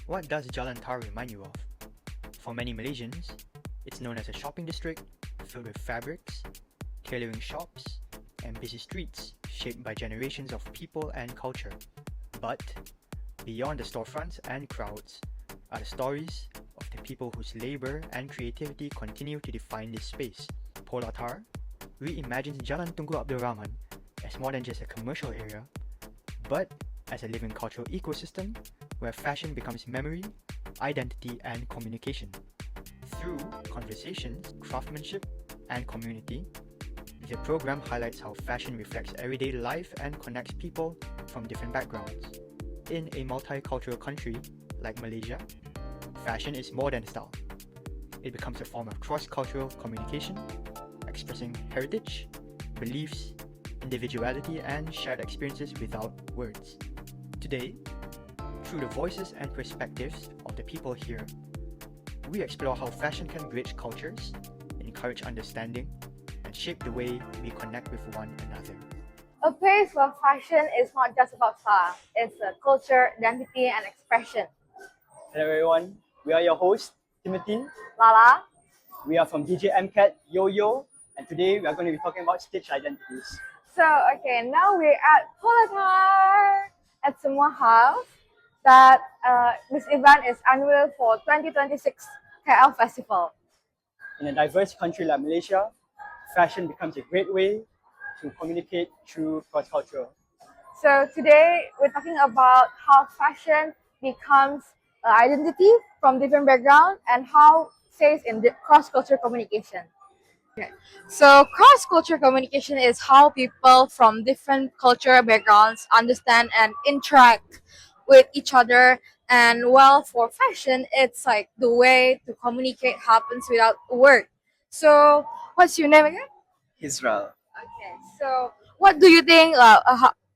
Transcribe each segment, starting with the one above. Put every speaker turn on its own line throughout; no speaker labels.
What does Jalan TAR remind you of? For many Malaysians, it's known as a shopping district filled with fabrics, tailoring shops, and busy streets shaped by generations of people and culture. But beyond the storefronts and crowds are the stories of the people whose labor and creativity continue to define this space. Polar TAR reimagines Jalan Tunku Abdul Rahman as more than just a commercial area, but as a living cultural ecosystem where fashion becomes memory, identity, and communication. Through conversations, craftsmanship, and community, the program highlights how fashion reflects everyday life and connects people from different backgrounds. In a multicultural country like Malaysia, fashion is more than style. It becomes a form of cross-cultural communication, expressing heritage, beliefs, individuality, and shared experiences without words. Today, through the voices and perspectives of the people here, we explore how fashion can bridge cultures, encourage understanding, and shape the way we connect with one another.
A place where fashion is not just about style, it's a culture, identity, and expression.
Hello everyone, we are your hosts, Timothy.
Lala,
We are from DJ MCAT Yo-Yo, and today we are going to be talking about stitch identities.
now we're at Polar at Semua House. This event is annual for 2026 KL Festival.
In a diverse country like Malaysia, fashion becomes a great way to communicate through cross-culture.
So today we're talking about how fashion becomes an identity from different backgrounds and how says in the cross-cultural communication. Okay. So cross-cultural communication is how people from different cultural backgrounds understand and interact with each other. And well, for fashion, it's like the way to communicate happens without a word. So what's your name again?
Israel.
Okay. So what do you think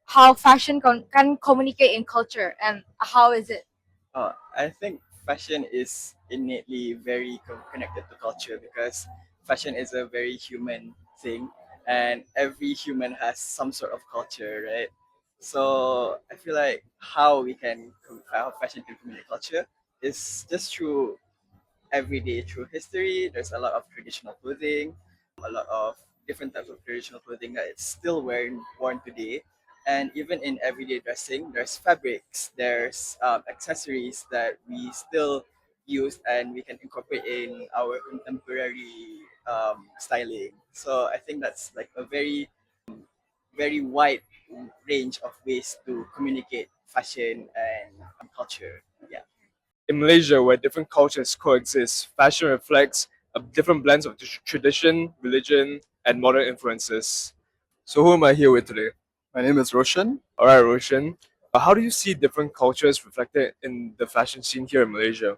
how fashion can communicate in culture and how is it?
I think fashion is innately very connected to culture because fashion is a very human thing, and every human has some sort of culture, right? So I feel like how fashion can communicate culture is just through everyday, through history. There's a lot of traditional clothing, a lot of different types of traditional clothing that it's still worn today. And even in everyday dressing, there's fabrics, there's accessories that we still use and we can incorporate in our contemporary styling. So I think that's like a very wide range of ways to communicate fashion and culture. Yeah.
In Malaysia, where different cultures coexist, fashion reflects a different blends of tradition, religion, and modern influences. So, who am I here with today?
My name is Roshan.
All right, Roshan. How do you see different cultures reflected in the fashion scene here in Malaysia?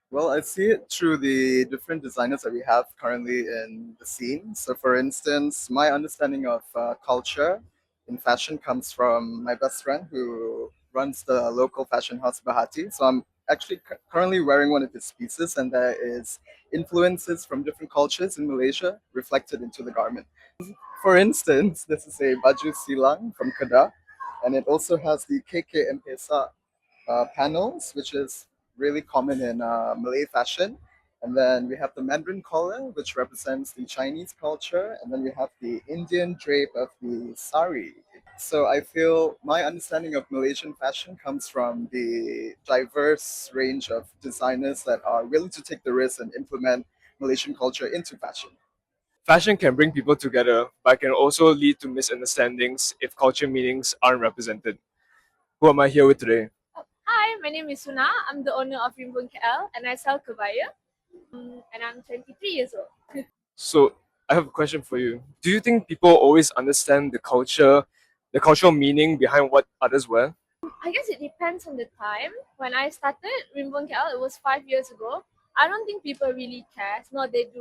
Well, I see it through the different designers that we have currently in the scene. So, for instance, my understanding of culture in fashion comes from my best friend who runs the local fashion house Bahati. So, I'm actually currently wearing one of his pieces, and there is influences from different cultures in Malaysia reflected into the garment. For instance, this is a baju silang from Kedah, and it also has the KK M-Pesa panels, which is really common in Malay fashion. And then we have the Mandarin collar, which represents the Chinese culture. And then we have the Indian drape of the sari. So I feel my understanding of Malaysian fashion comes from the diverse range of designers that are willing to take the risk and implement Malaysian culture into fashion.
Fashion can bring people together, but can also lead to misunderstandings if culture meanings aren't represented. Who am I here with today?
Hi, my name is Suna. I'm the owner of Rimbun KL and I sell kebaya. And I'm 23 years old.
So, I have a question for you. Do you think people always understand the cultural meaning behind what others wear?
I guess it depends on the time. When I started Rimbun KL, it was 5 years ago. I don't think people really care. No, they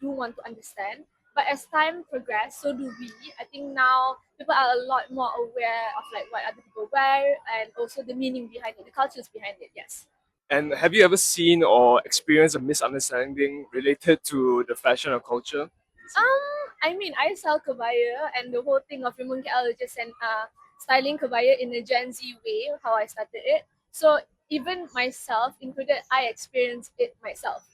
do want to understand. But as time progressed, so do we. I think now people are a lot more aware of like what other people wear and also the meaning behind it, the cultures behind it. Yes.
And have you ever seen or experienced a misunderstanding related to the fashion or culture?
I mean, I sell kebaya, and the whole thing of Rimbun KL is just styling kebaya in a Gen Z way, how I started it. So even myself included, I experienced it myself.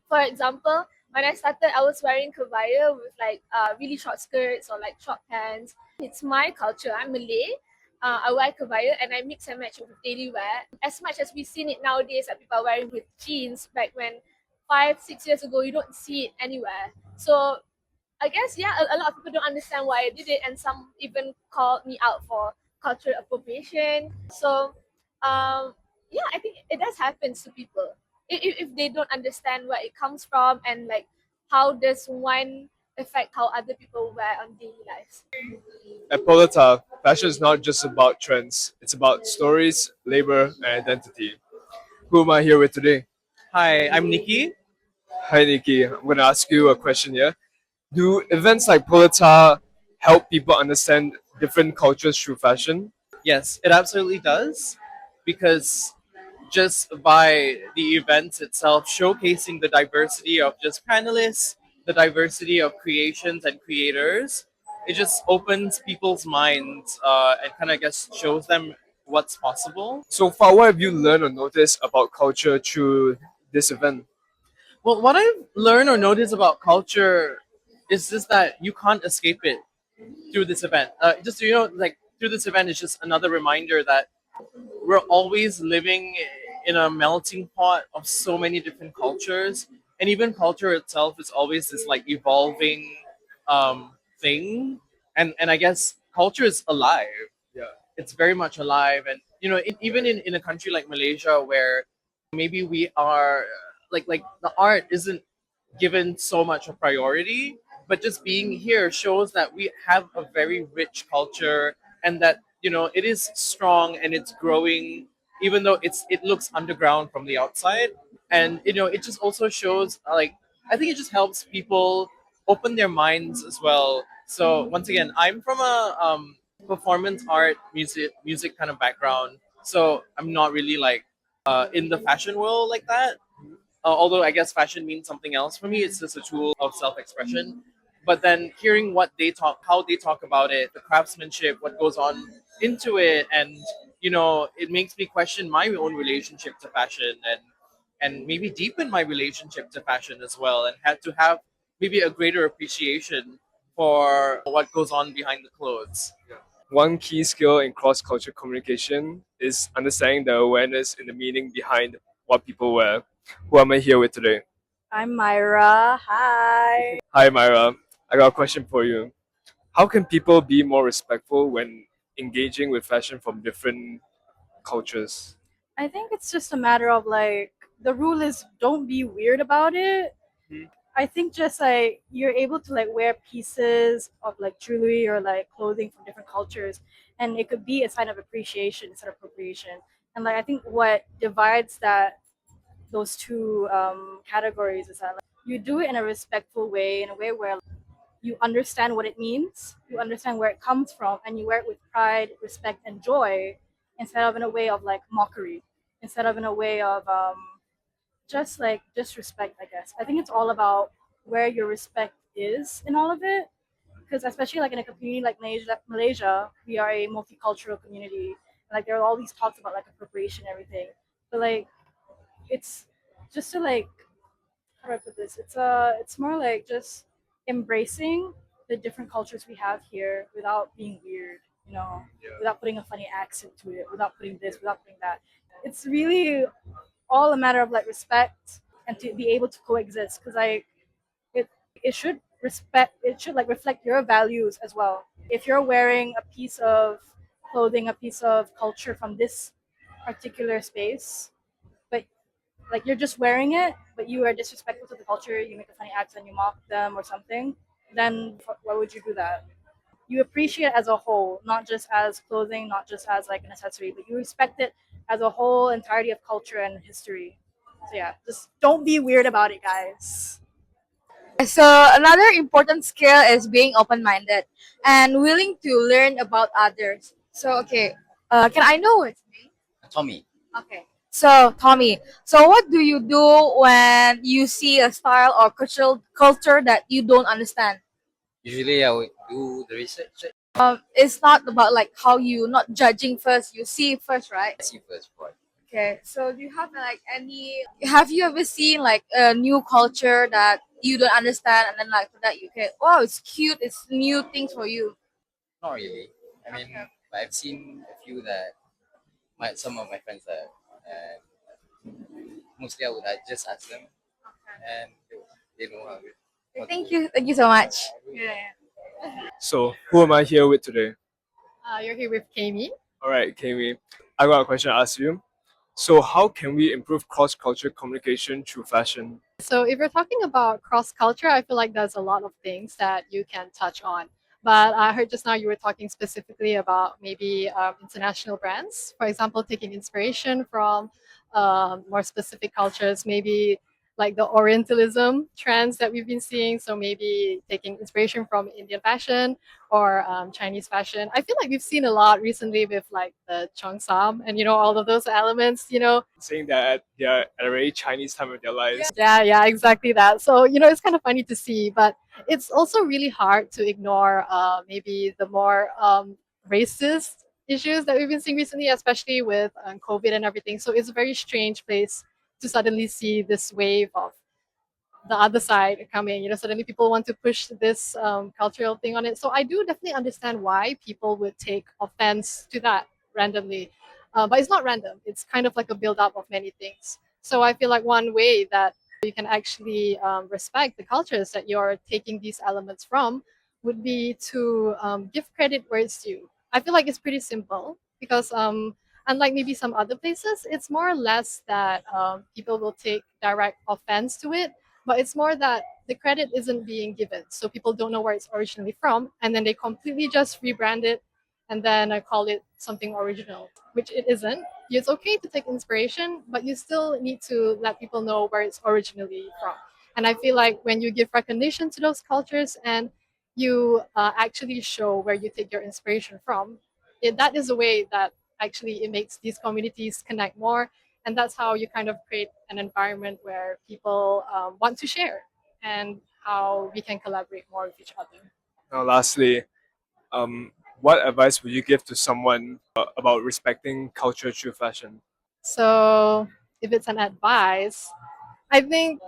For example, when I started, I was wearing kebaya with like really short skirts or like short pants. It's my culture. I'm Malay. I wear kebaya and I mix and match with daily wear. As much as we've seen it nowadays that people are wearing with jeans, back when 5, 6 years ago, you don't see it anywhere. So I guess yeah, a lot of people don't understand why I did it, and some even called me out for cultural appropriation. So yeah, I think it does happen to people if they don't understand where it comes from and like how does one affect how other people wear on daily lives.
At Polar TAR, fashion is not just about trends, it's about stories, labor, and identity. Who am I here with today?
Hi, I'm Nikki.
Hi, Nikki. I'm going to ask you a question here. Do events like Polar TAR help people understand different cultures through fashion?
Yes, it absolutely does because just by the event itself, showcasing the diversity of just panelists, the diversity of creations and creators, it just opens people's minds and kind of guess shows them what's possible.
So far, what have you learned or noticed about culture through this event?
Well, what I've learned or noticed about culture is just that you can't escape it through this event. Just so you know, like through this event, it's just another reminder that we're always living in a melting pot of so many different cultures, and even culture itself is always this like evolving thing. And I guess culture is alive.
Yeah.
It's very much alive, and you know, even in a country like Malaysia, where maybe we are like the art isn't given so much a priority, but just being here shows that we have a very rich culture and that you know it is strong and it's growing even though it looks underground from the outside. And you know it just also shows like I think it just helps people open their minds as well. So once again, I'm from a performance art music kind of background, so I'm not really like in the fashion world like that. Although I guess fashion means something else for me, it's just a tool of self-expression. But then hearing what they talk, how they talk about it, the craftsmanship, what goes on into it, and you know, it makes me question my own relationship to fashion and maybe deepen my relationship to fashion as well, and had to have maybe a greater appreciation for what goes on behind the clothes.
One key skill in cross cultural communication is understanding the awareness and the meaning behind what people wear. Who am I here with today?
I'm Myra. Hi.
Hi, Myra. I got a question for you. How can people be more respectful when engaging with fashion from different cultures?
I think it's just a matter of like the rule is don't be weird about it. I think just like you're able to like wear pieces of like jewelry or like clothing from different cultures, and it could be a sign of appreciation instead of appropriation. And like I think what divides that those two categories is that like, you do it in a respectful way, in a way where you understand what it means, you understand where it comes from, and you wear it with pride, respect, and joy, instead of in a way of like mockery, instead of in a way of just like disrespect. I guess I think it's all about where your respect is in all of it, because especially like in a community like Malaysia, we are a multicultural community. Like there are all these talks about like appropriation and everything, but like it's just to like how do I put this? It's more like just embracing the different cultures we have here without being weird, you know, without putting a funny accent to it, without putting this, without putting that. It's really all a matter of like respect and to be able to coexist, because like it should respect, it should like reflect your values as well. If you're wearing a piece of clothing, a piece of culture from this particular space, but like you're just wearing it, but you are disrespectful to the culture, you make a funny accent, you mock them or something, then why would you do that? You appreciate it as a whole, not just as clothing, not just as like an accessory, but you respect it as a whole entirety of culture and history. So yeah, just don't be weird about it, guys.
So another important skill is being open-minded and willing to learn about others. So okay, can I know what's name?
Tommy.
Okay. So Tommy, so what do you do when you see a style or culture that you don't understand?
Usually I would do the research.
It's not about like how you not judging first, you see first, right?
See first, right?
Okay, so do you have like any? Have you ever seen like a new culture that you don't understand, and then like for that you can, wow, it's cute, it's new things for you.
Not really. I mean, but I've seen a few that some of my friends have, and mostly I just ask them, and they know how it.
Thank you so much.
So, who am I here with today?
You're here with Kami.
All right, Kami. I got a question to ask you. So, how can we improve cross-cultural communication through fashion?
So if you're talking about cross culture, I feel like there's a lot of things that you can touch on. But I heard just now you were talking specifically about maybe international brands, for example, taking inspiration from more specific cultures, maybe like the Orientalism trends that we've been seeing. So maybe taking inspiration from Indian fashion or Chinese fashion. I feel like we've seen a lot recently with like the Cheongsam and all of those elements.
Saying that they're at a very Chinese time of their lives.
Yeah, exactly that. So, it's kind of funny to see, but it's also really hard to ignore maybe the more racist issues that we've been seeing recently, especially with COVID and everything. So, it's a very strange place to suddenly see this wave of the other side coming. Suddenly people want to push this cultural thing on it. So I do definitely understand why people would take offense to that randomly. But it's not random. It's kind of like a build up of many things. So I feel like one way that you can actually respect the cultures that you're taking these elements from would be to give credit where it's due. I feel like it's pretty simple because unlike maybe some other places, it's more or less that people will take direct offense to it, but it's more that the credit isn't being given, so people don't know where it's originally from, and then they completely just rebrand it and then I call it something original, which it isn't. It's okay to take inspiration, but you still need to let people know where it's originally from. And I feel like when you give recognition to those cultures and you actually show where you take your inspiration from, that is a way that actually it makes these communities connect more, and that's how you kind of create an environment where people want to share and how we can collaborate more with each other.
Now, lastly, what advice would you give to someone about respecting culture through fashion?
So if it's an advice, I think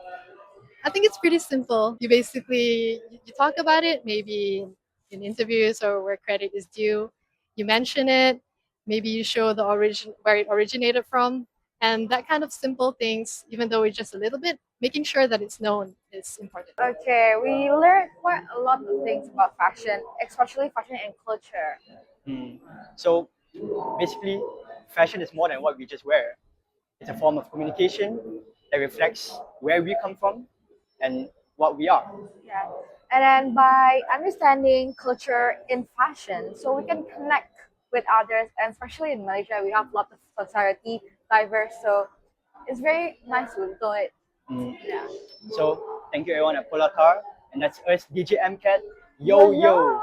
I think it's pretty simple. You basically you talk about it maybe in interviews or where credit is due. You mention it, maybe you show the origin where it originated from, and that kind of simple things, even though it's just a little bit, making sure that it's known is important.
Okay, we learned quite a lot of things about fashion, especially fashion and culture.
So basically, fashion is more than what we just wear. It's a form of communication that reflects where we come from and what we are.
Yeah. And then by understanding culture in fashion, so we can connect with others, and especially in Malaysia, we have a lot of society diverse, so it's very nice to know it.
Mm.
Yeah.
So thank you everyone at Polar Tar, and that's us DJ MCAT. Yo yo.